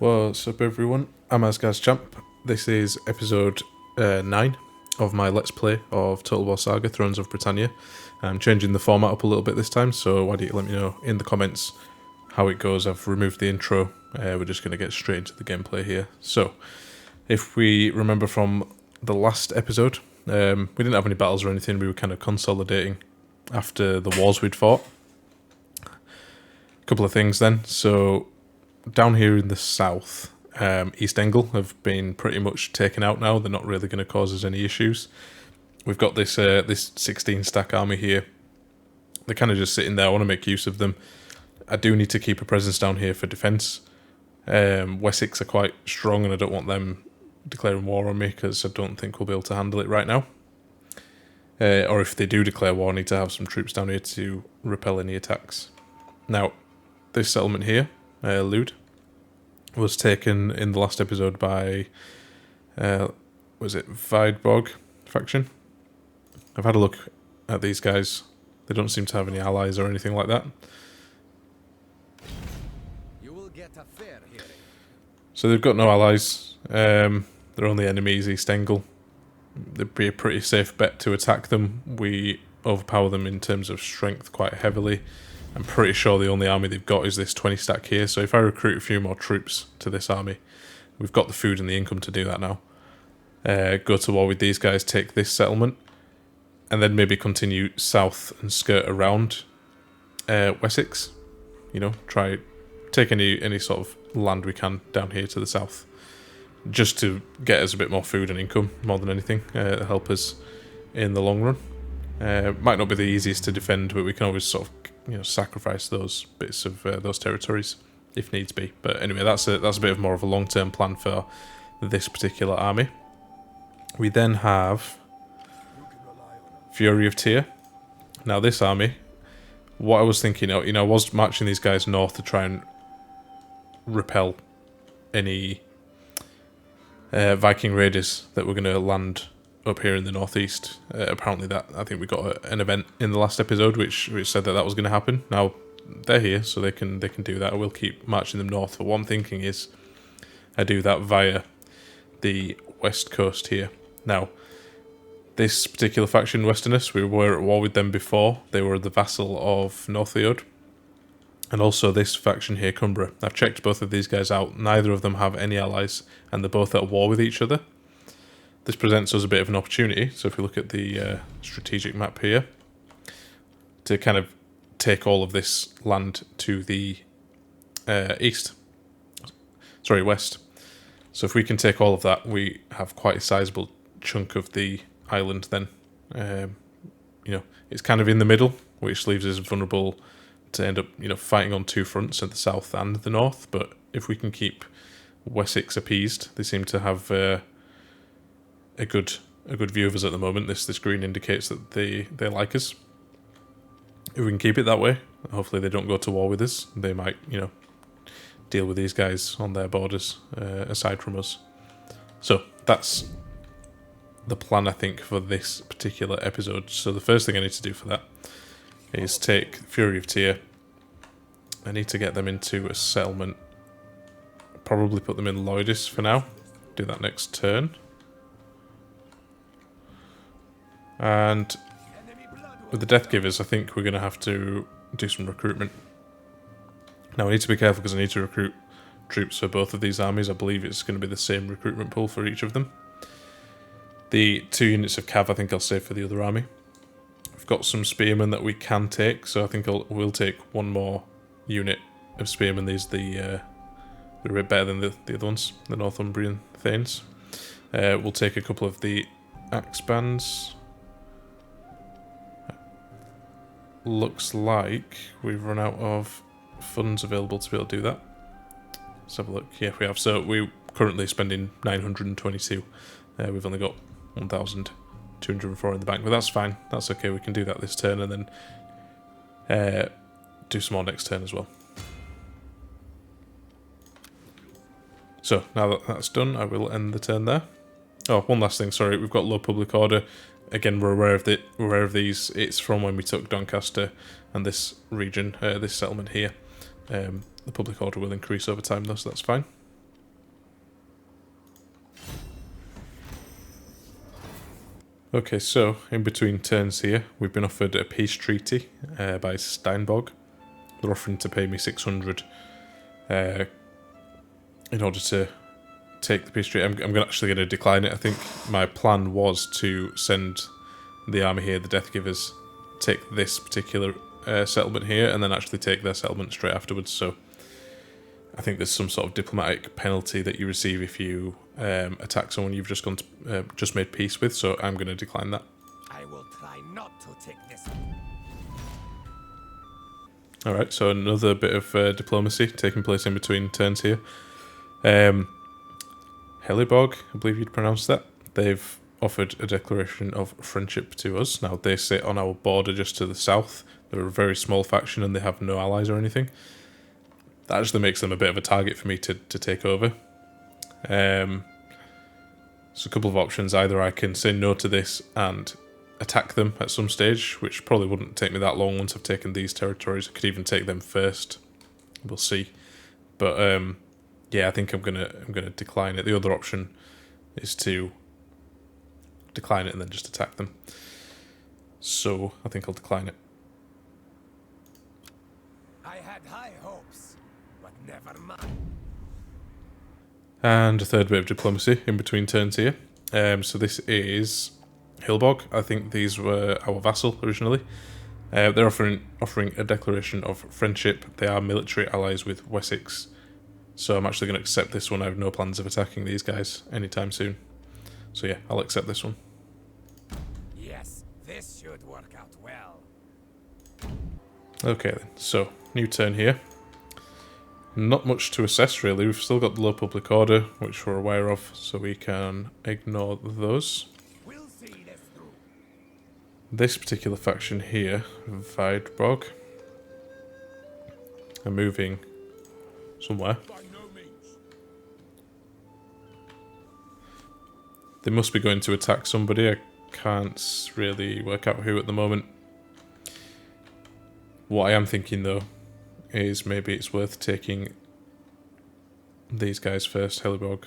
What's up everyone, I'm AsgardsChamp. This is episode 9 of my Let's Play of Total War Saga, Thrones of Britannia. I'm changing the format up a little bit this time, so why don't you let me know in the comments how it goes. I've removed the intro, we're just going to get straight into the gameplay here. So, if we remember from the last episode, we didn't have any battles or anything, we were kind of consolidating after the wars we'd fought. A couple of things then, so down here in the south, East Angle have been pretty much taken out now. They're not really going to cause us any issues. We've got this 16 stack army here. They're kind of just sitting there. I want to make use of them. I do need to keep a presence down here for defence. Wessex are quite strong and I don't want them declaring war on me because I don't think we'll be able to handle it right now. Or if they do declare war, I need to have some troops down here to repel any attacks. Now, this settlement here, Lude, was taken in the last episode by, was it Vidborg faction? I've had a look at these guys. They don't seem to have any allies or anything like that. You will get a fair hearing. So they've got no allies. They're only enemies, East Angle. They'd be a pretty safe bet to attack them. We overpower them in terms of strength quite heavily. I'm pretty sure the only army they've got is this 20 stack here, so if I recruit a few more troops to this army, we've got the food and the income to do that now. Go to war with these guys, take this settlement, and then maybe continue south and skirt around Wessex. You know, try take any sort of land we can down here to the south, just to get us a bit more food and income, more than anything, help us in the long run. Might not be the easiest to defend, but we can always sort of sacrifice those bits of those territories if needs be. But anyway, that's a bit of more of a long-term plan for this particular army. We then have Fury of Tyr. Now this army, what I was thinking, I was marching these guys north to try and repel any Viking raiders that were going to land up here in the northeast. Apparently I think we got an event in the last episode which said that was going to happen. Now they're here, so they can do that. I will keep marching them north, but what I'm thinking is I do that via the west coast here. Now this particular faction, Westerners, we were at war with them before. They were the vassal of Northymbre. And also this faction here, Cumbra. I've checked both of these guys out. Neither of them have any allies, and they're both at war with each other. This presents us a bit of an opportunity, so if we look at the strategic map here, to kind of take all of this land to the west. So if we can take all of that, we have quite a sizable chunk of the island then. It's kind of in the middle, which leaves us vulnerable to end up, fighting on two fronts, at the south and the north. But if we can keep Wessex appeased, they seem to have a good view of us at the moment. This green indicates that they like us. If we can keep it that way, hopefully they don't go to war with us. They might, deal with these guys on their borders, aside from us. So that's the plan, I think, for this particular episode. So the first thing I need to do for that is take Fury of Tyr. I need to get them into a settlement. Probably put them in Lloydis for now. Do that next turn. And with the Death Givers, I think we're going to have to do some recruitment. Now, I need to be careful because I need to recruit troops for both of these armies. I believe it's going to be the same recruitment pool for each of them. The 2 units of cav, I think I'll save for the other army. We've got some spearmen that we can take, so I think we'll take one more unit of spearmen. They're a bit better than the other ones, the Northumbrian Thanes. We'll take a couple of the axe bands. Looks like we've run out of funds available to be able to do that. Let's have a look. Yeah, we have. So we're currently spending 922. We've only got 1,204 in the bank, but that's fine. That's okay. We can do that this turn and then do some more next turn as well. So now that that's done, I will end the turn there. Oh, one last thing. Sorry, we've got low public order. Again, we're aware of these. It's from when we took Doncaster and this region, this settlement here. The public order will increase over time though, so that's fine. Okay, so in between turns here, we've been offered a peace treaty by Steinbog. They're offering to pay me 600 in order to take the peace treaty. I'm actually going to decline it. I think my plan was to send the army here, the Death Givers, take this particular settlement here, and then actually take their settlement straight afterwards. So I think there's some sort of diplomatic penalty that you receive if you attack someone you've just gone to, just made peace with. So I'm going to decline that. I will try not to take this. All right, so another bit of diplomacy taking place in between turns here. Helibog, I believe you'd pronounce that. They've offered a declaration of friendship to us. Now, they sit on our border just to the south. They're a very small faction and they have no allies or anything. That actually makes them a bit of a target for me to take over. So a couple of options. Either I can say no to this and attack them at some stage, which probably wouldn't take me that long once I've taken these territories. I could even take them first. We'll see. But yeah, I think I'm gonna decline it. The other option is to decline it and then just attack them. So I think I'll decline it. I had high hopes, but never mind. And a third bit of diplomacy in between turns here. So this is Hilbog. I think these were our vassal originally. They're offering a declaration of friendship. They are military allies with Wessex. So I'm actually going to accept this one. I have no plans of attacking these guys anytime soon. So yeah, I'll accept this one. Yes, this should work out well. Okay then, so new turn here. Not much to assess really. We've still got the low public order, which we're aware of, so we can ignore those. We'll see this through. This particular faction here, Videbog, are moving somewhere. By no means. They must be going to attack somebody. I can't really work out who at the moment. What I am thinking though is maybe it's worth taking these guys first, Helibog.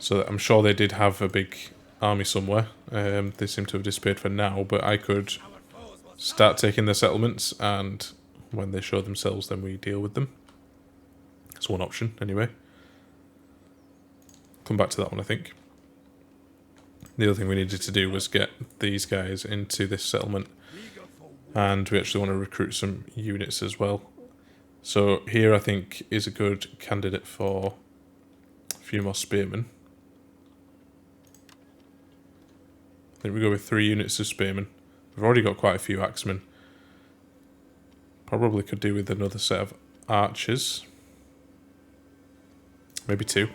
So I'm sure they did have a big army somewhere. They seem to have disappeared for now, but I could start taking their settlements, and when they show themselves then we deal with them. That's one option anyway. Come back to that one, I think. The other thing we needed to do was get these guys into this settlement, and we actually want to recruit some units as well. So here I think is a good candidate for a few more spearmen. I think we go with 3 units of spearmen. We've already got quite a few axemen. Probably could do with another set of archers. Maybe 2.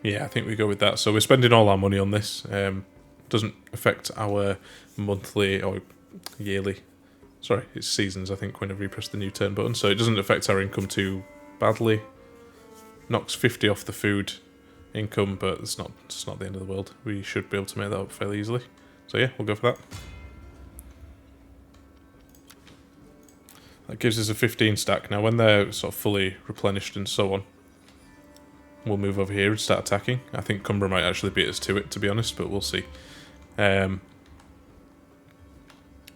Yeah, I think we go with that. So we're spending all our money on this. Doesn't affect our monthly or yearly. Sorry, it's seasons, I think, whenever you press the new turn button. So it doesn't affect our income too badly. Knocks 50 off the food income, but it's not the end of the world. We should be able to make that up fairly easily. So yeah, we'll go for that. That gives us a 15 stack. Now when they're sort of fully replenished and so on, we'll move over here and start attacking. I think Cumbra might actually beat us to it, to be honest, but we'll see. I'm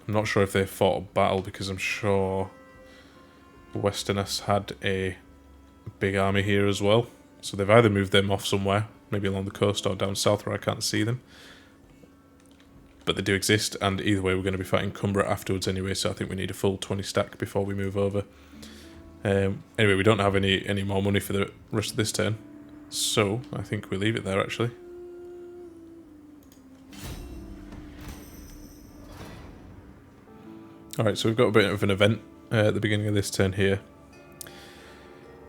not sure if they fought a battle, because I'm sure Westerness had a big army here as well. So they've either moved them off somewhere, maybe along the coast or down south where I can't see them. But they do exist, and either way we're going to be fighting Cumbra afterwards anyway, so I think we need a full 20 stack before we move over. Anyway, we don't have any more money for the rest of this turn, so I think we leave it there actually. Alright, so we've got a bit of an event at the beginning of this turn here.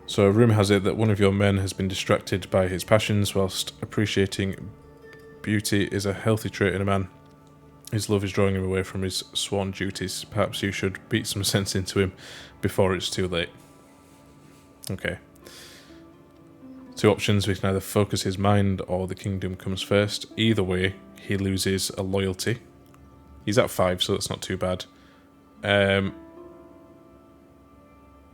So rumour has it that one of your men has been distracted by his passions, whilst appreciating beauty is a healthy trait in a man. His love is drawing him away from his sworn duties. Perhaps you should beat some sense into him before it's too late. Okay. 2 options. We can either focus his mind or the kingdom comes first. Either way, he loses a loyalty. He's at 5, so that's not too bad.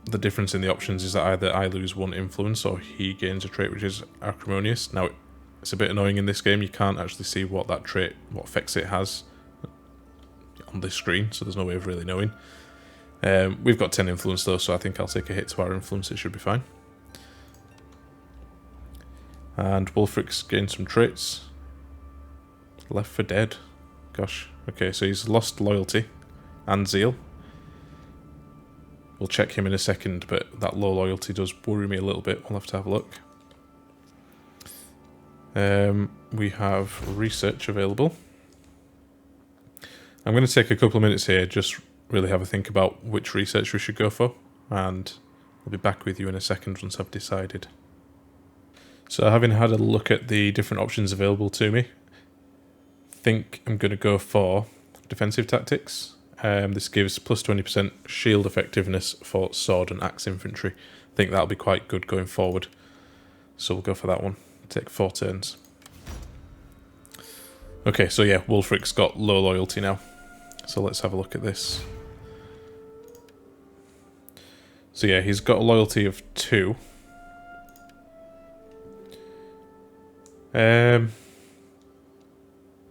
the difference in the options is that either I lose 1 influence or he gains a trait which is acrimonious. Now, it's a bit annoying in this game. You can't actually see what that trait, what effects it has on this screen, so there's no way of really knowing. We've got 10 influence though, so I think I'll take a hit to our influence. It should be fine. And Wulfric's gained some traits. Left for dead. Gosh. Okay, so he's lost loyalty and zeal. We'll check him in a second, but that low loyalty does worry me a little bit. We'll have to have a look. We have research available. I'm going to take a couple of minutes here, just really have a think about which research we should go for, and I'll be back with you in a second once I've decided. So having had a look at the different options available to me, I think I'm going to go for defensive tactics. This gives plus 20% shield effectiveness for sword and axe infantry. I think that'll be quite good going forward. So we'll go for that one. Take 4 turns. Okay, so yeah, Wulfric's got low loyalty now. So let's have a look at this. So yeah, he's got a loyalty of 2.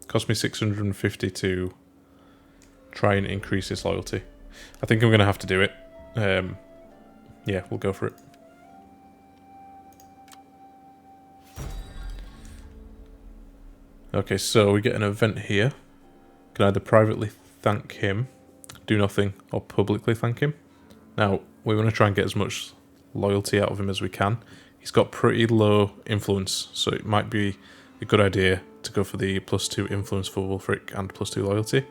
Cost me 650 to try and increase his loyalty. I think I'm going to have to do it. Yeah, we'll go for it. Okay, so we get an event here. Can either privately thank him, do nothing, or publicly thank him. Now, we want to try and get as much loyalty out of him as we can. He's got pretty low influence, so it might be a good idea to go for the plus 2 influence for Wulfric and plus 2 loyalty.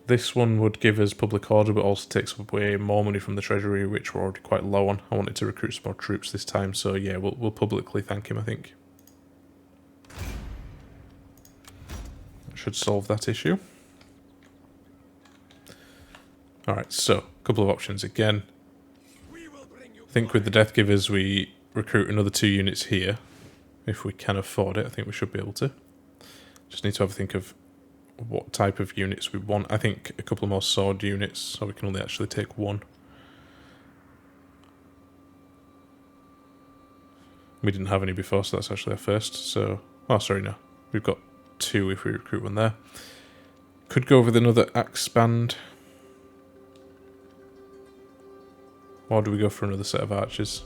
This one would give us public order, but also takes away more money from the treasury, which we're already quite low on. I wanted to recruit some more troops this time, so yeah, we'll publicly thank him, I think. That should solve that issue. Alright, so, a couple of options again. I think with the Death Givers we recruit another 2 units here. If we can afford it, I think we should be able to. Just need to have a think of what type of units we want. I think a couple more sword units, so we can only actually take 1. We didn't have any before, so that's actually our first. So, oh sorry, no. We've got 2 if we recruit 1 there. Could go with another axe band. Or do we go for another set of archers?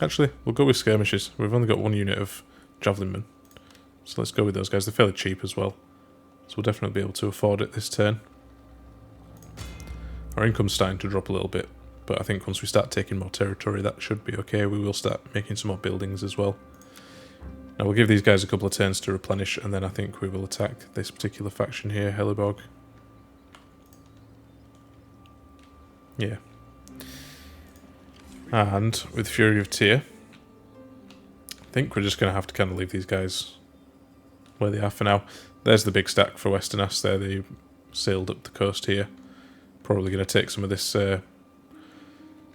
Actually, we'll go with skirmishers. We've only got 1 unit of javelin men. So let's go with those guys. They're fairly cheap as well. So we'll definitely be able to afford it this turn. Our income's starting to drop a little bit, but I think once we start taking more territory, that should be okay. We will start making some more buildings as well. Now we'll give these guys a couple of turns to replenish, and then I think we will attack this particular faction here, Hellebog. Yeah. And with Fury of Tyr, I think we're just going to have to kind of leave these guys where they are for now. There's the big stack for Westeros there. They sailed up the coast here. Probably going to take some of this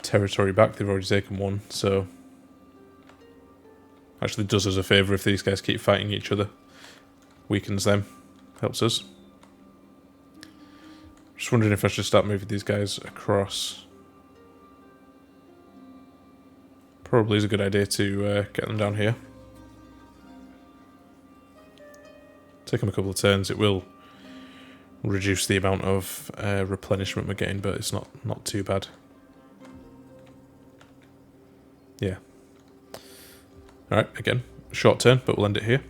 territory back. They've already taken 1, so actually does us a favour if these guys keep fighting each other. Weakens them. Helps us. Just wondering if I should start moving these guys across. Probably is a good idea to get them down here. Take them a couple of turns. It will reduce the amount of replenishment we're getting, but it's not too bad. Yeah. Alright, again, short turn, but we'll end it here.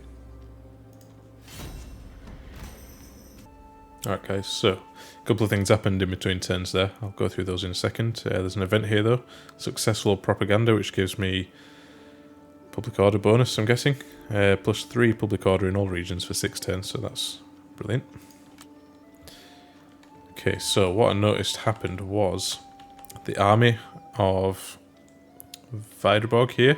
Alright guys, so a couple of things happened in between turns there. I'll go through those in a second. There's an event here though. Successful propaganda, which gives me public order bonus, I'm guessing. Plus 3 public order in all regions for 6 turns, so that's brilliant. Okay, so what I noticed happened was the army of Viderborg here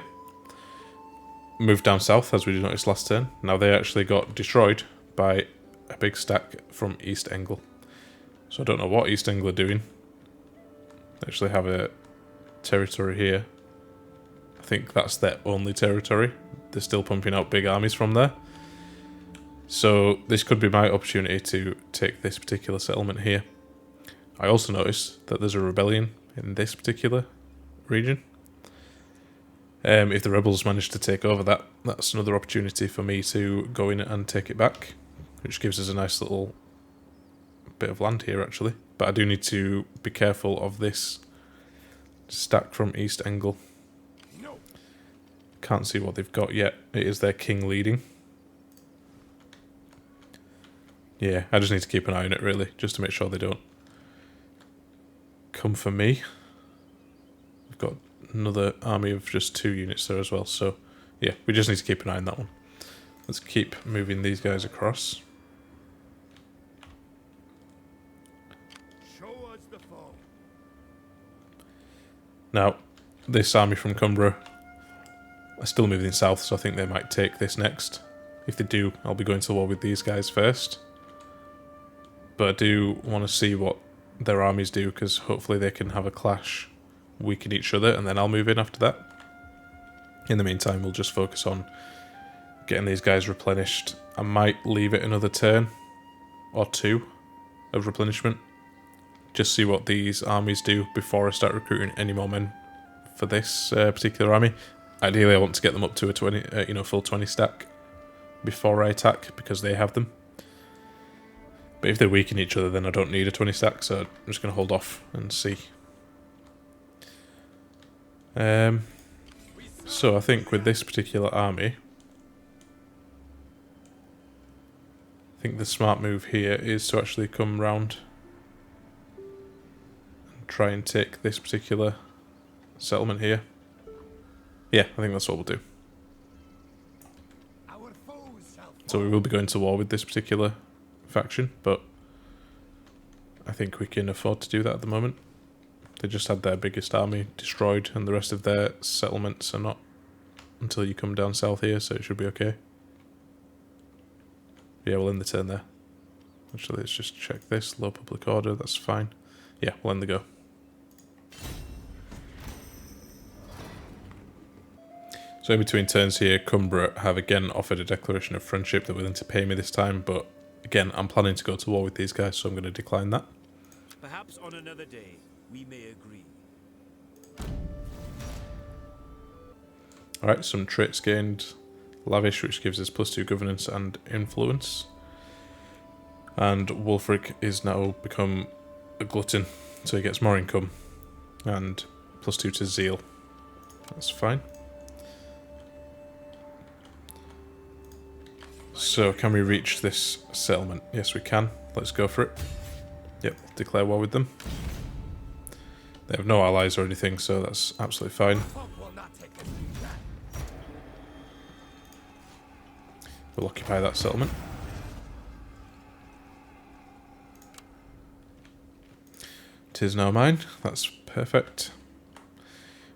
moved down south, as we noticed last turn. Now they actually got destroyed by a big stack from East Engel. So I don't know what East Engel are doing. They actually have a territory here. I think that's their only territory. They're still pumping out big armies from there. So this could be my opportunity to take this particular settlement here. I also noticed that there's a rebellion in this particular region. If the rebels manage to take over that, that's another opportunity for me to go in and take it back, which gives us a nice little bit of land here actually. But I do need to be careful of this stack from East Angle. Can't see what they've got yet. It is their king leading. Yeah, I just need to keep an eye on it really, just to make sure they don't come for me. We've got another army of just 2 units there as well, so yeah, we just need to keep an eye on that one. Let's keep moving these guys across. Show us the foe. Now, this army from Cumbria are still moving south, so I think they might take this next. If they do, I'll be going to war with these guys first. But I do want to see what their armies do, because hopefully they can have a clash, weaken each other, and then I'll move in after that. In the meantime, we'll just focus on getting these guys replenished. I might leave it another turn or 2 of replenishment. Just see what these armies do before I start recruiting any more men for this particular army. Ideally, I want to get them up to a 20, full 20 stack before I attack, because they have them. But if they weaken each other, then I don't need a 20 stack, so I'm just going to hold off and see. So I think with this particular army, I think the smart move here is to actually come round and try and take this particular settlement here. Yeah, I think that's what we'll do. So we will be going to war with this particular faction, but I think we can afford to do that at the moment. They just had their biggest army destroyed, and the rest of their settlements are not until you come down south here, so it should be okay. Yeah, we'll end the turn there. Actually, let's just check this. Low public order, that's fine. Yeah, we'll end the go. So in between turns here, Cumbria have again offered a declaration of friendship. They're willing to pay me this time, but again, I'm planning to go to war with these guys, so I'm going to decline that. Perhaps on another day, we may agree. Alright, some traits gained. Lavish, which gives us +2 governance and influence. And Wulfric is now become a glutton, so he gets more income. And +2 to zeal. That's fine. So, can we reach this settlement? Yes, we can. Let's go for it. Yep, declare war with them. They have no allies or anything, so that's absolutely fine. We'll occupy that settlement. It is now mine. That's perfect.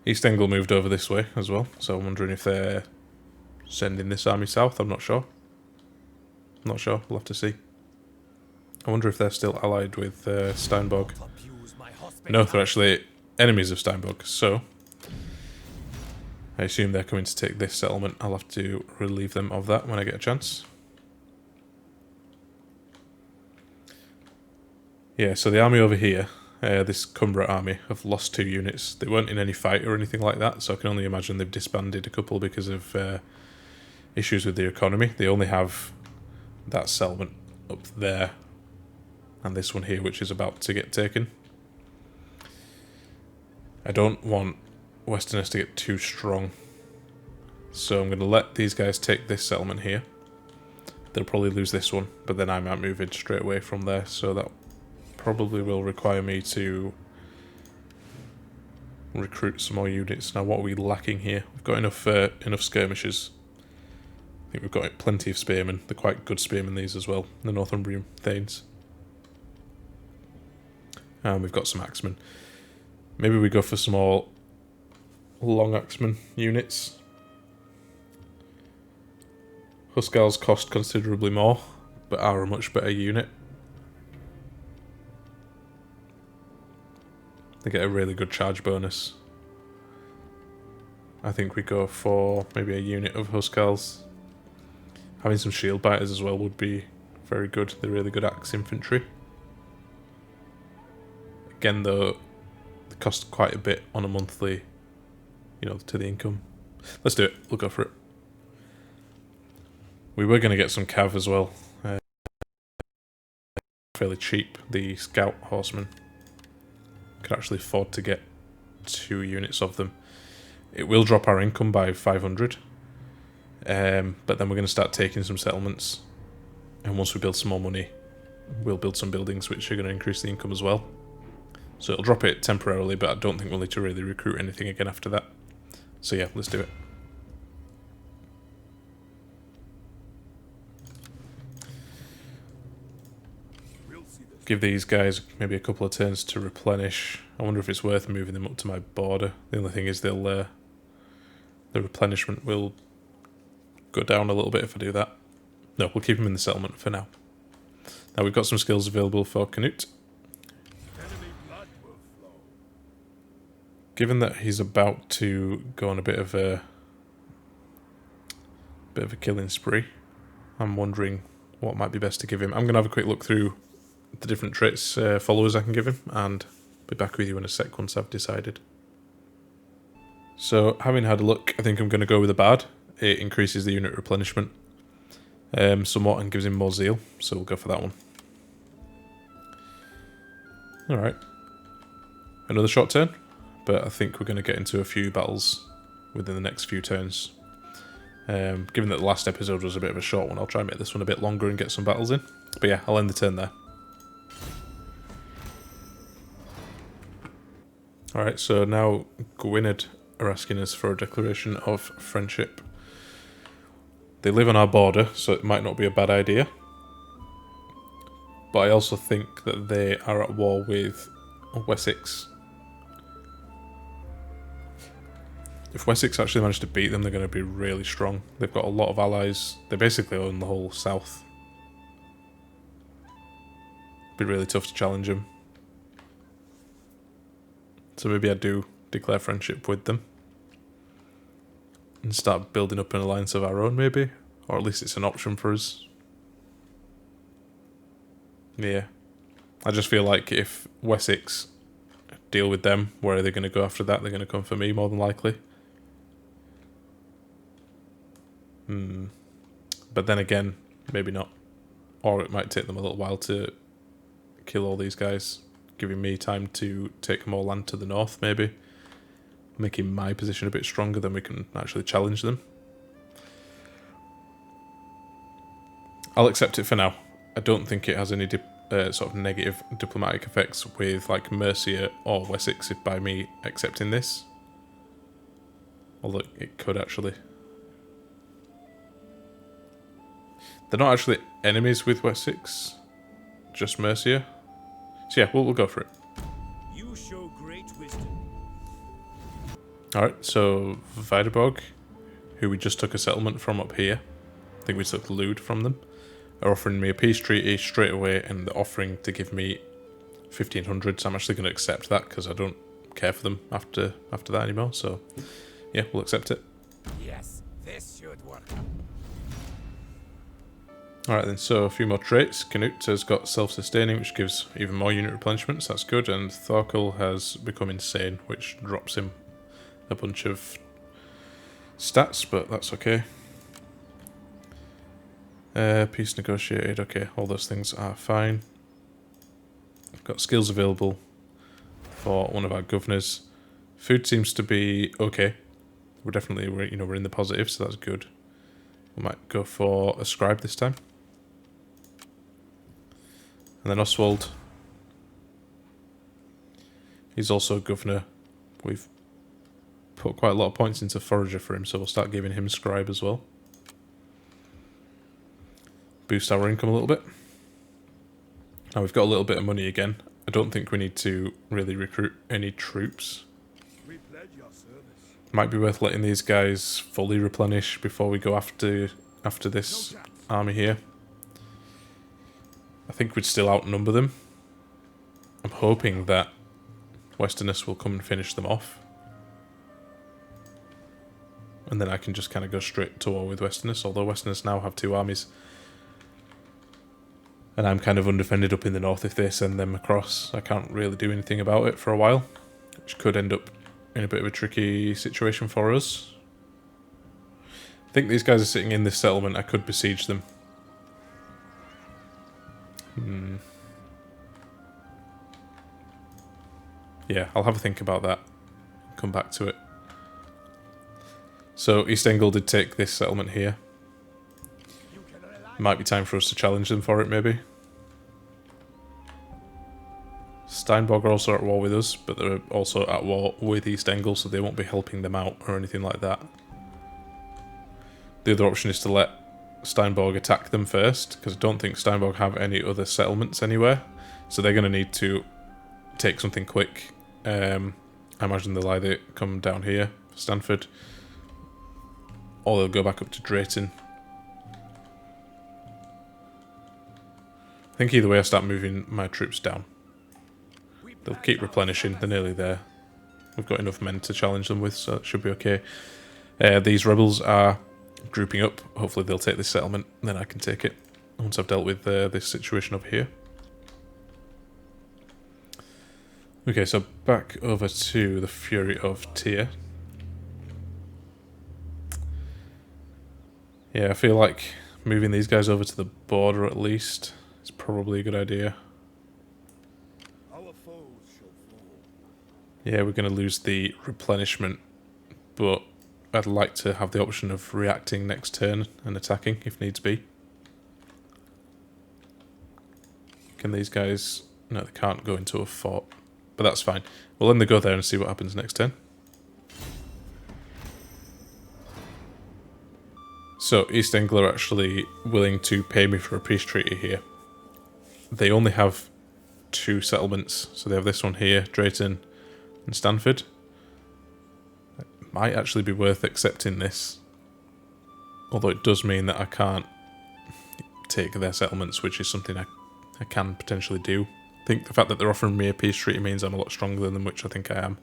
East Angle moved over this way as well, so I'm wondering if they're sending this army south. I'm not sure. Not sure, we'll have to see. I wonder if they're still allied with Steinborg. No, they're actually enemies of Steinborg, so I assume they're coming to take this settlement. I'll have to relieve them of that when I get a chance. Yeah, so the army over here, this Cumbria army, have lost 2 units. They weren't in any fight or anything like that, so I can only imagine they've disbanded a couple because of issues with their economy. They only have that settlement up there and this one here, which is about to get taken. I don't want Westerners to get too strong, so I'm going to let these guys take this settlement here. They'll probably lose this one, but then I might move in straight away from there, so that probably will require me to recruit some more units. Now, what are we lacking here? We've got enough skirmishers. I think we've got plenty of spearmen. They're quite good spearmen, these as well, the Northumbrian Thanes. And we've got some axemen. Maybe we go for some more long axemen units. Huskarls cost considerably more, but are a much better unit. They get a really good charge bonus. I think we go for maybe a unit of Huskarls. Having some shield biters as well would be very good. They're really good axe infantry. Again, though, they cost quite a bit on a monthly, you know, to the income. Let's do it. We'll go for it. We were going to get some cav as well. Fairly cheap. The scout horsemen. Could actually afford to get 2 units of them. It will drop our income by 500. But then we're going to start taking some settlements. And once we build some more money, we'll build some buildings which are going to increase the income as well. So it'll drop it temporarily, but I don't think we'll need to really recruit anything again after that. So yeah, let's do it. Give these guys maybe a couple of turns to replenish. I wonder if it's worth moving them up to my border. The only thing is they'll the replenishment will go down a little bit if I do that. No, we'll keep them in the settlement for now. Now we've got some skills available for Canute. Given that he's about to go on a bit of a killing spree, I'm wondering what might be best to give him. I'm going to have a quick look through the different traits, followers I can give him, and be back with you in a sec once I've decided. So, having had a look, I think I'm going to go with a bard. It increases the unit replenishment somewhat and gives him more zeal, so we'll go for that one. Alright. Another short turn, but I think we're going to get into a few battles within the next few turns. Given that the last episode was a bit of a short one, I'll try and make this one a bit longer and get some battles in. But yeah, I'll end the turn there. Alright, so now Gwynedd are asking us for a declaration of friendship. They live on our border, so it might not be a bad idea. But I also think that they are at war with Wessex. If Wessex actually manage to beat them, they're going to be really strong. They've got a lot of allies. They basically own the whole south. Be really tough to challenge them. So maybe I do declare friendship with them. And start building up an alliance of our own, maybe? Or at least it's an option for us. Yeah. I just feel like if Wessex deal with them, where are they going to go after that? They're going to come for me, more than likely. But then again, maybe not. Or it might take them a little while to kill all these guys, giving me time to take more land to the north, maybe. Making my position a bit stronger, then we can actually challenge them. I'll accept it for now. I don't think it has any sort of negative diplomatic effects with like Mercia or Wessex by me accepting this. Although it could actually. They're not actually enemies with Wessex, just Mercia. So yeah, we'll go for it. You show great wisdom. Alright, so Viderborg, who we just took a settlement from up here, I think we took Lude from them, are offering me a peace treaty straight away, and they're offering to give me 1,500, so I'm actually going to accept that because I don't care for them after that anymore, so yeah, we'll accept it. Yes, this should work out. Alright then, so a few more traits. Canute has got self-sustaining, which gives even more unit replenishments, that's good, and Thorkel has become insane, which drops him a bunch of stats, but that's okay. Peace negotiated, okay, all those things are fine. I've got skills available for one of our governors. Food seems to be okay. We're definitely, we're in the positive, so that's good. We might go for a scribe this time. And then Oswald. He's also governor. We've put quite a lot of points into forager for him, so we'll start giving him scribe as well. Boost our income a little bit. Now we've got a little bit of money again. I don't think we need to really recruit any troops. We pledge your service. Might be worth letting these guys fully replenish before we go after this army here. I think we'd still outnumber them. I'm hoping that Westerners will come and finish them off. and then I can just kind of go straight to war with Westerners, although Westerners now have 2 armies. And I'm kind of undefended up in the north. If they send them across, I can't really do anything about it for a while, which could end up in a bit of a tricky situation for us. I think these guys are sitting in this settlement. I could besiege them. Yeah, I'll have a think about that. Come back to it. So East Anglia did take this settlement here. Might be time for us to challenge them for it, maybe. Steinborg are also at war with us, but they're also at war with East Anglia, so they won't be helping them out or anything like that. The other option is to let Steinborg attack them first, because I don't think Steinborg have any other settlements anywhere. So they're going to need to take something quick. I imagine they'll either come down here, Stanford, or they'll go back up to Drayton. I think either way I start moving my troops down. They'll keep replenishing, they're nearly there. We've got enough men to challenge them with, so it should be okay. These rebels are grouping up. Hopefully they'll take this settlement, then I can take it once I've dealt with this situation over here. Okay, so back over to the Fury of Tyr. Yeah, I feel like moving these guys over to the border at least is probably a good idea. Yeah, we're going to lose the replenishment, but I'd like to have the option of reacting next turn and attacking if needs be. Can these guys... No, they can't go into a fort, but that's fine. We'll let them go there and see what happens next turn. So, East Anglia are actually willing to pay me for a peace treaty here. They only have 2 settlements, so they have this one here, Drayton and Stanford. It might actually be worth accepting this, although it does mean that I can't take their settlements, which is something I can potentially do. I think the fact that they're offering me a peace treaty means I'm a lot stronger than them, which I think I am.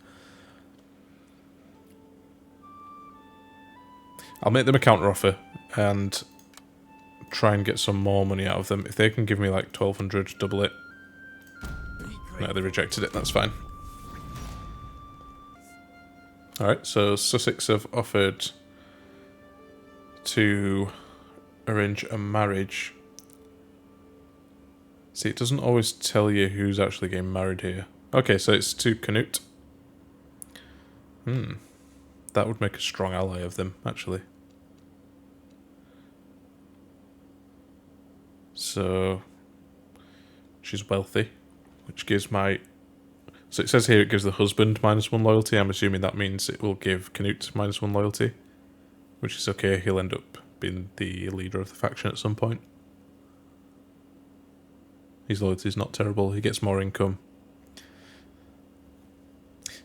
I'll make them a counter offer and try and get some more money out of them. If they can give me like 1200, double it. No, they rejected it, that's fine. Alright, so Sussex have offered to arrange a marriage. See, it doesn't always tell you who's actually getting married here. Okay, so it's to Canute. That would make a strong ally of them, actually. So, she's wealthy, which gives my... So it says here it gives the husband -1 loyalty. I'm assuming that means it will give Canute -1 loyalty, which is okay. He'll end up being the leader of the faction at some point. His loyalty is not terrible. He gets more income.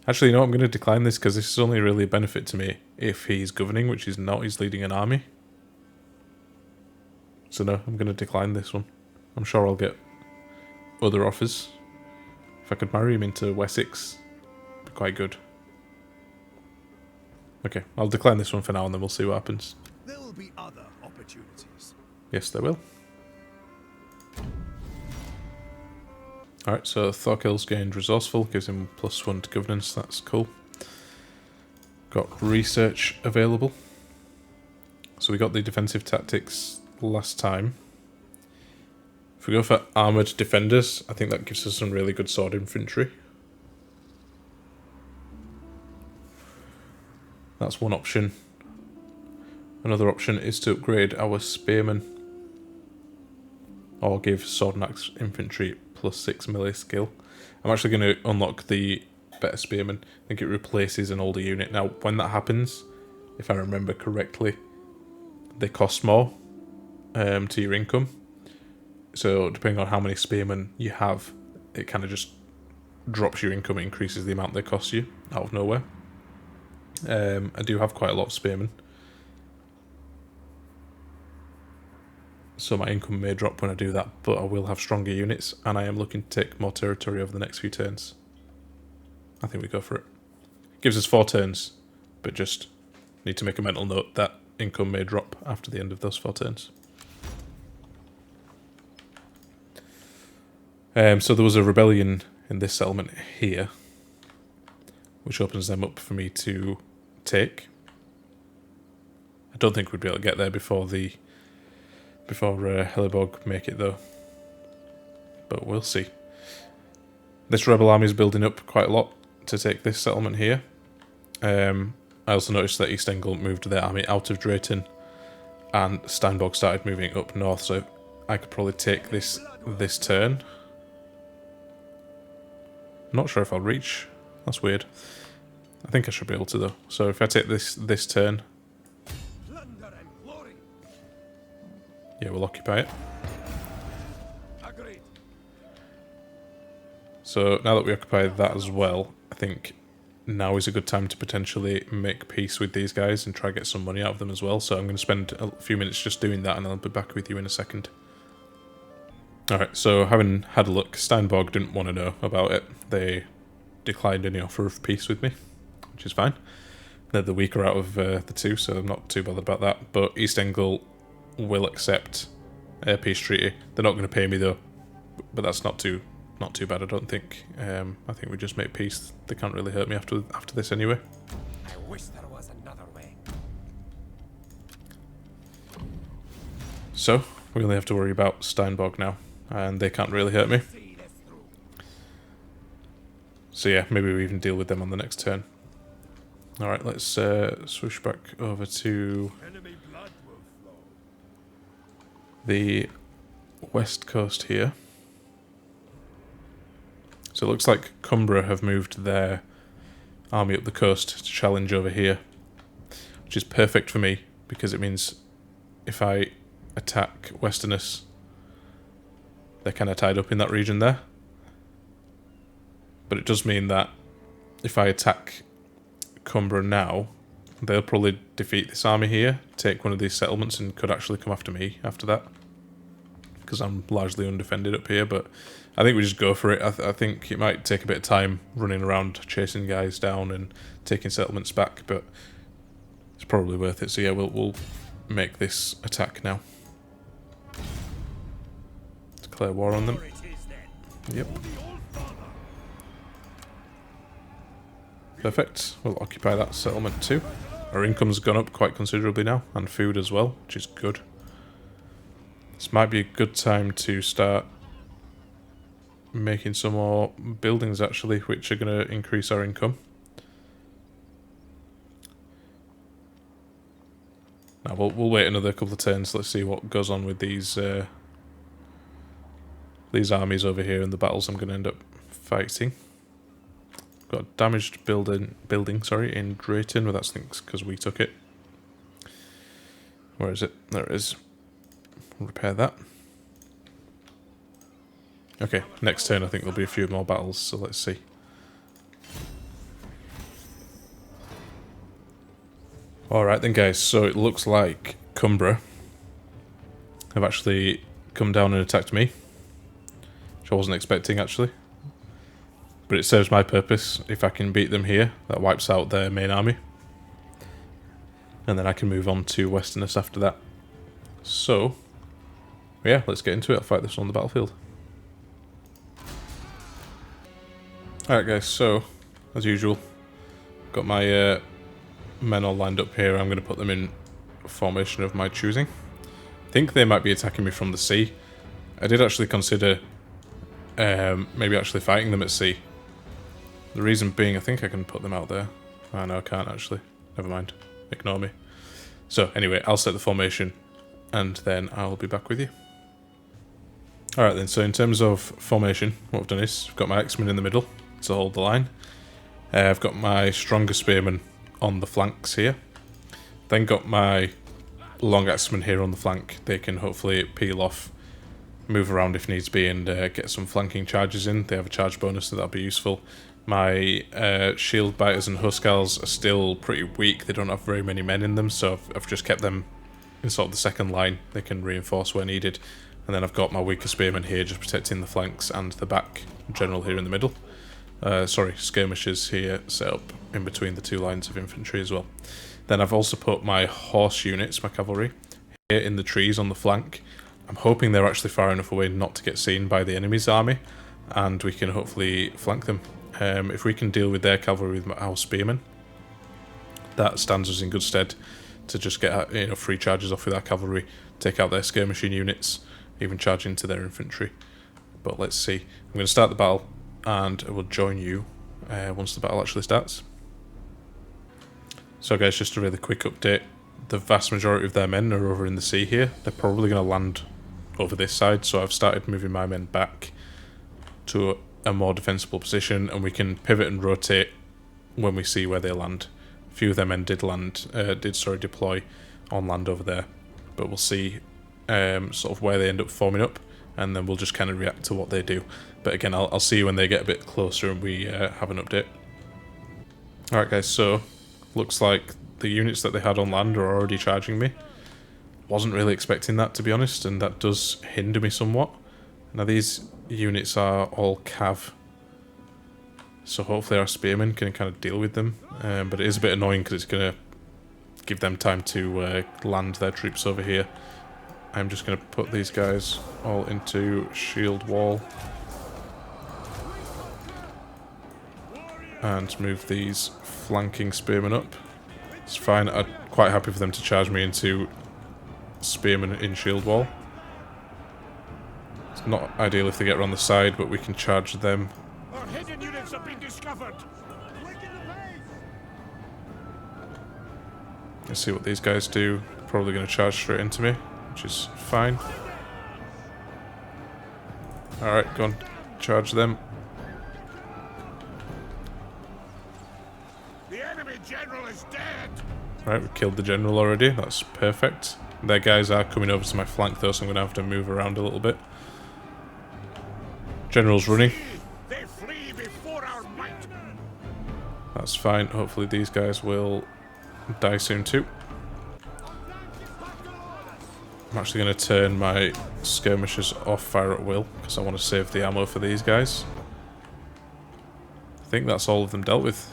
Actually, you know what? I'm going to decline this because this is only really a benefit to me if he's governing, which he's not. He's leading an army. So no, I'm going to decline this one. I'm sure I'll get other offers. If I could marry him into Wessex, it'd be quite good. Okay, I'll decline this one for now and then we'll see what happens. There will be other opportunities. Yes, there will. Alright, so Thorkel's gained Resourceful, gives him +1 to Governance, that's cool. Got Research available. So we got the Defensive Tactics last time. If we go for Armoured Defenders, I think that gives us some really good sword infantry. That's one option. Another option is to upgrade our Spearmen. Or give Sword and Axe Infantry +6 melee skill. I'm actually going to unlock the better Spearman. I think it replaces an older unit. Now, when that happens, if I remember correctly, they cost more to your income. So, depending on how many Spearmen you have, it kind of just drops your income, it increases the amount they cost you out of nowhere. I do have quite a lot of Spearmen. So my income may drop when I do that, but I will have stronger units, and I am looking to take more territory over the next few turns. I think we go for it. Gives us 4 turns, but just need to make a mental note that income may drop after the end of those 4 turns. So there was a rebellion in this settlement here, which opens them up for me to take. I don't think we'd be able to get there before Hellebog make it though, but we'll see. This rebel army is building up quite a lot to take this settlement here. I also noticed that East Engel moved their army out of Drayton, and Steinborg started moving up north, so I could probably take this turn. Not sure if I'll reach. That's weird. I think I should be able to though. So if I take this turn, yeah, we'll occupy it. Agreed. So now that we occupy that as well, I think now is a good time to potentially make peace with these guys and try to get some money out of them as well. So I'm going to spend a few minutes just doing that, and I'll be back with you in a second. Alright, so having had a look, Steinborg didn't want to know about it. They declined any offer of peace with me, which is fine. They're the weaker out of the two, so I'm not too bothered about that. But East Engel will accept a peace treaty. They're not going to pay me though, but that's not too bad, I don't think. I think we just make peace. They can't really hurt me after this anyway. I wish there was another way. So we only have to worry about Steinborg now, and they can't really hurt me. See this through. So yeah, maybe we even deal with them on the next turn. Alright, let's swoosh back over to Enemy blood will flow. the west coast here. So it looks like Cumbria have moved their army up the coast to challenge over here, which is perfect for me because it means if I attack Westerners, they're kind of tied up in that region there. But it does mean that if I attack Cumbria now, they'll probably defeat this army here, take one of these settlements, and could actually come after me after that, because I'm largely undefended up here. But I think we just go for it. I think it might take a bit of time running around chasing guys down and taking settlements back, but it's probably worth it. So yeah, we'll make this attack now. Declare war on them. Yep. Perfect. We'll occupy that settlement too. Our income's gone up quite considerably now, and food as well, which is good. This might be a good time to start making some more buildings actually, which are going to increase our income. Now we'll wait another couple of turns. Let's see what goes on with these armies over here and the battles I'm going to end up fighting. Got a damaged building in Drayton, but that's because we took it. Where is it? There it is. We'll repair that. Okay, next turn I think there'll be a few more battles, so let's see. Alright then guys, so it looks like Cumbria have actually come down and attacked me, which I wasn't expecting actually. But it serves my purpose. If I can beat them here, that wipes out their main army. And then I can move on to Westerners after that. So, yeah, let's get into it. I'll fight this on the battlefield. Alright guys, so, as usual, got my men all lined up here. I'm going to put them in formation of my choosing. I think they might be attacking me from the sea. I did actually consider maybe actually fighting them at sea. The reason being, I think I can put them out there. Oh no, I can't actually. Never mind. Ignore me. So anyway, I'll set the formation and then I'll be back with you. Alright then, so in terms of formation, what I've done is I've got my X-Men in the middle to hold the line. I've got my stronger spearmen on the flanks here. Then got my long X-Men here on the flank. They can hopefully peel off, move around if needs be, and get some flanking charges in. They have a charge bonus, so that'll be useful. My shield biters and Huskars are still pretty weak. They don't have very many men in them, so I've just kept them in sort of the second line. They can reinforce where needed. And then I've got my weaker spearmen here just protecting the flanks and the back. General here in the middle. Skirmishers here set up in between the two lines of infantry as well. Then I've also put my horse units, my cavalry, here in the trees on the flank. I'm hoping they're actually far enough away not to get seen by the enemy's army, and we can hopefully flank them. If we can deal with their cavalry with our spearmen, that stands us in good stead to just get free charges off with our cavalry, take out their skirmishing units, even charge into their infantry. But let's see. I'm going to start the battle, and I will join you once the battle actually starts. So guys, just a really quick update. The vast majority of their men are over in the sea here. They're probably going to land over this side, so I've started moving my men back to a more defensible position, and we can pivot and rotate when we see where they land. A few of their men did deploy on land over there, but we'll see sort of where they end up forming up, and then we'll just kind of react to what they do. But again, I'll see you when they get a bit closer and we have an update. Alright guys, so looks like the units that they had on land are already charging me. Wasn't really expecting that, to be honest, and that does hinder me somewhat. Now these units are all cav, so hopefully our spearmen can kind of deal with them, but it is a bit annoying because it's going to give them time to land their troops over here. I'm just going to put these guys all into shield wall and move these flanking spearmen up. It's fine, I'm quite happy for them to charge me into spearmen in shield wall. It's not ideal if they get around the side, but we can charge them. Our hidden units have been discovered. Let's see what these guys do. Probably going to charge straight into me, which is fine. Alright, go on, charge them. The enemy general is dead. Right, we killed the general already. That's perfect. Their guys are coming over to my flank though, so I'm going to have to move around a little bit. General's running. They flee before our might. That's fine. Hopefully these guys will die soon too. I'm actually going to turn my skirmishers off fire at will because I want to save the ammo for these guys. I think that's all of them dealt with.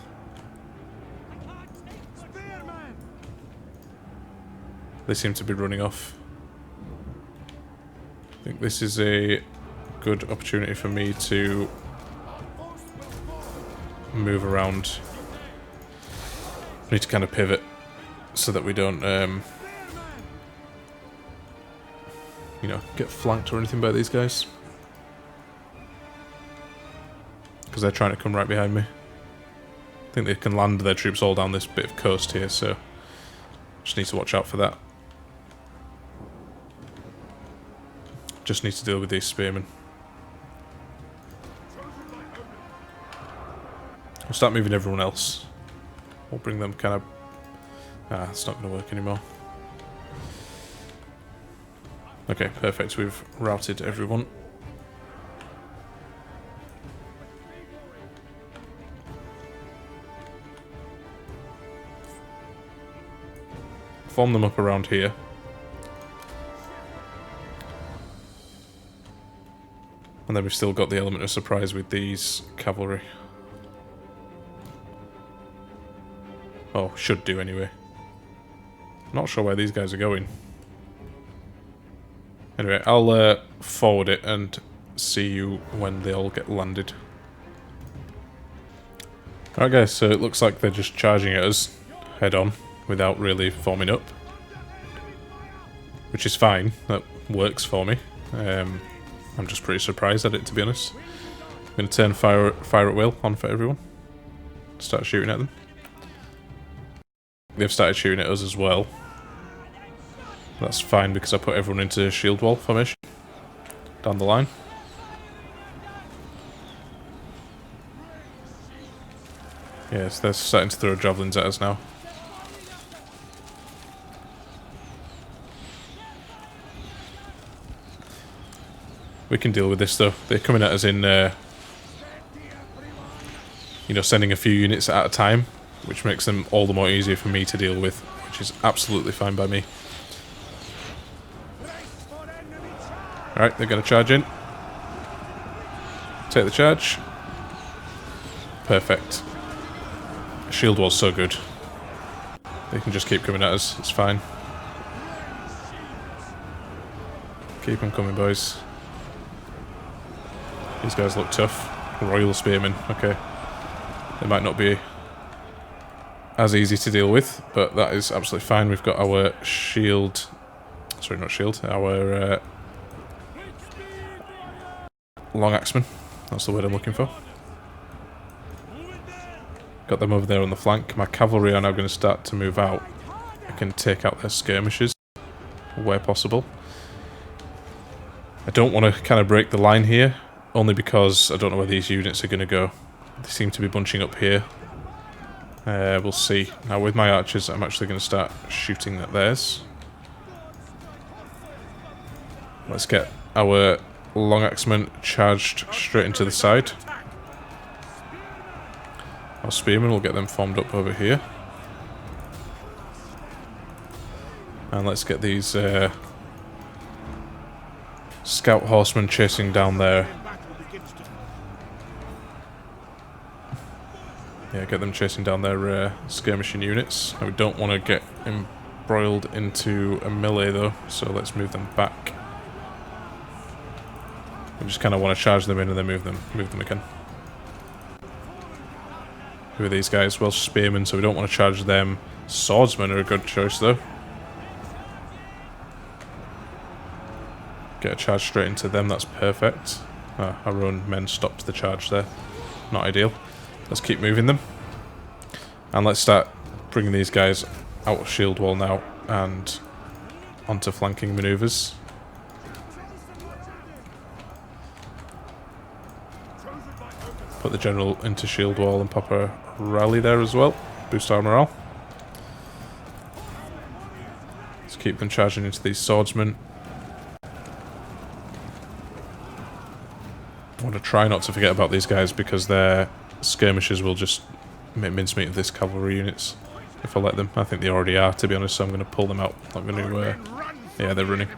They seem to be running off. I think this is a good opportunity for me to move around. I need to kind of pivot so that we don't, get flanked or anything by these guys. Because they're trying to come right behind me. I think they can land their troops all down this bit of coast here, so just need to watch out for that. Just need to deal with these spearmen. We'll start moving everyone else. We'll bring them kind of... it's not going to work anymore. Okay, perfect. We've routed everyone. Form them up around here. And then we've still got the element of surprise with these cavalry. Oh, should do anyway. Not sure where these guys are going. Anyway, I'll forward it and see you when they all get landed. Alright guys, so it looks like they're just charging at us head on without really forming up. Which is fine, that works for me. I'm just pretty surprised at it, to be honest. I'm going to turn fire at will on for everyone. Start shooting at them. They've started shooting at us as well. That's fine because I put everyone into shield wall formation down the line. Yes, they're starting to throw javelins at us now. We can deal with this though. They're coming at us in, sending a few units at a time, which makes them all the more easier for me to deal with, which is absolutely fine by me. Alright, they're going to charge in. Take the charge. Perfect. Shield wall's so good. They can just keep coming at us, it's fine. Keep them coming, boys. These guys look tough. Royal Spearmen, okay. They might not be as easy to deal with, but that is absolutely fine. We've got our shield... Sorry, not shield. Our long axemen. That's the word I'm looking for. Got them over there on the flank. My cavalry are now going to start to move out. I can take out their skirmishers where possible. I don't want to kind of break the line here, only because I don't know where these units are going to go. They seem to be bunching up here. We'll see. Now with my archers, I'm actually going to start shooting at theirs. Let's get our long axemen charged straight into the side. Our spearmen will get them formed up over here. And let's get these scout horsemen chasing down there. Yeah, get them chasing down their skirmishing units. And we don't want to get embroiled into a melee though, so let's move them back. We just kind of want to charge them in and then move them again. Who are these guys? Welsh spearmen, so we don't want to charge them. Swordsmen are a good choice though. Get a charge straight into them, that's perfect. Our own men stopped the charge there. Not ideal. Let's keep moving them. And let's start bringing these guys out of shield wall now and onto flanking manoeuvres. Put the general into shield wall and pop a rally there as well. Boost our morale. Let's keep them charging into these swordsmen. I want to try not to forget about these guys because their skirmishers will just make mincemeat of this cavalry units if I let them. I think they already are, to be honest, so I'm going to pull them out. I'm going to... yeah, they're running.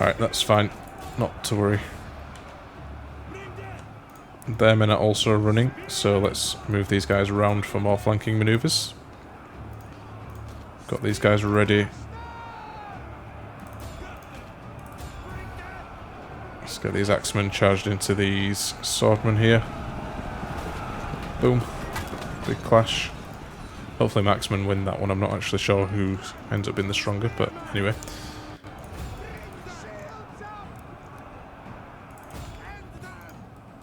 Alright, that's fine. Not to worry. Their men are also running, so let's move these guys around for more flanking manoeuvres. Got these guys ready. Let's get these axemen charged into these swordmen here. Boom. Big clash. Hopefully my axemen win that one. I'm not actually sure who ends up being the stronger, but anyway.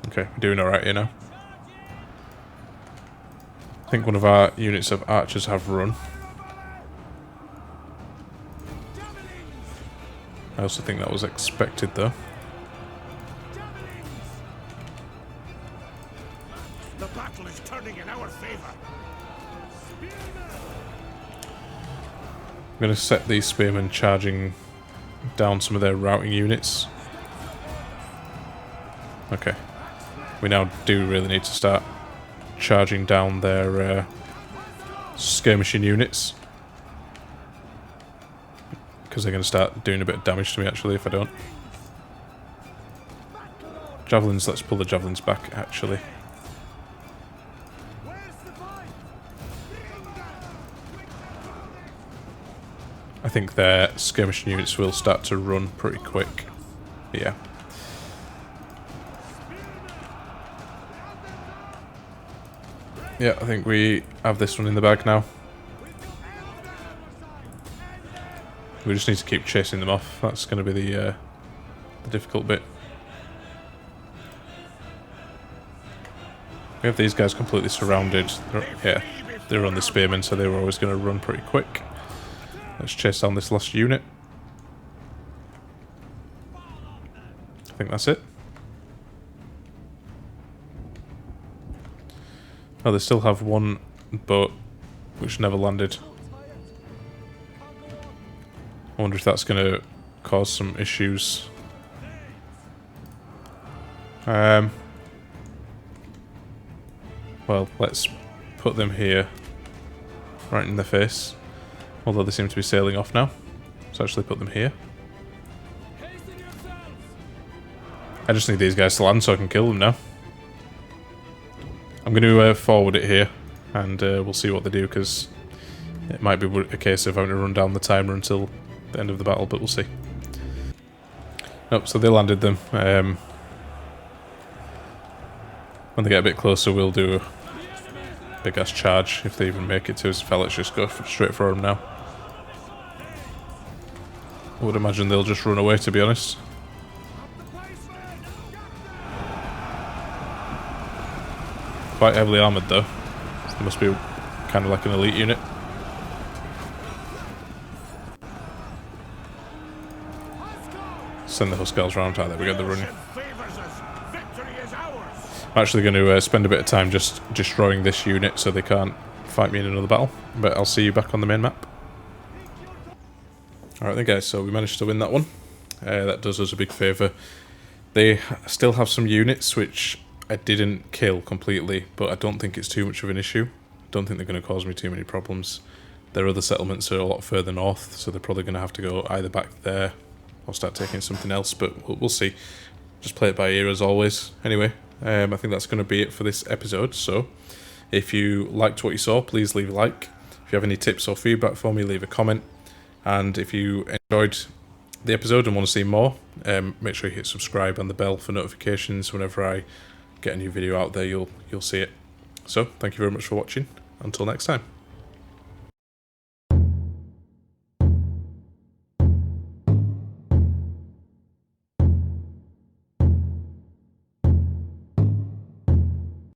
Okay, we're doing alright here now. I think one of our units of archers have run. I also think that was expected though. The battle is turning in our favor. I'm going to set these spearmen charging down some of their routing units. Okay. We now do really need to start charging down their skirmishing units. Because they're going to start doing a bit of damage to me actually if I don't. Javelins, let's pull the javelins back actually. I think their skirmishing units will start to run pretty quick. Yeah. Yeah, I think we have this one in the bag now. We just need to keep chasing them off. That's going to be the difficult bit. We have these guys completely surrounded. They're on the spearmen, so they were always going to run pretty quick. Let's chase down this last unit. I think that's it. Oh, they still have one boat which never landed. I wonder if that's going to cause some issues. Well, let's put them here, right in the face. Although they seem to be sailing off now. Let's actually put them here. I just need these guys to land so I can kill them now. I'm going to forward it here. and we'll see what they do, because it might be a case of having to run down the timer until the end of the battle, but we'll see. Nope, so they landed them. When they get a bit closer, we'll do a big ass charge if they even make it to us. Let's just go straight for them now. I would imagine they'll just run away, to be honest. Quite heavily armoured though. They must be kind of like an elite unit. Send the Huskars round. Ah, there we go, the run. I'm actually going to spend a bit of time just destroying this unit so they can't fight me in another battle. But I'll see you back on the main map. Alright then guys, so we managed to win that one. That does us a big favour. They still have some units which I didn't kill completely, but I don't think it's too much of an issue. I don't think they're going to cause me too many problems. Their other settlements are a lot further north, so they're probably going to have to go either back there or start taking something else, but we'll see. Just play it by ear as always. Anyway, I think that's going to be it for this episode, so if you liked what you saw, please leave a like. If you have any tips or feedback for me, leave a comment. And if you enjoyed the episode and want to see more, make sure you hit subscribe and the bell for notifications. Whenever I get a new video out there, you'll see it. So, thank you very much for watching. Until next time.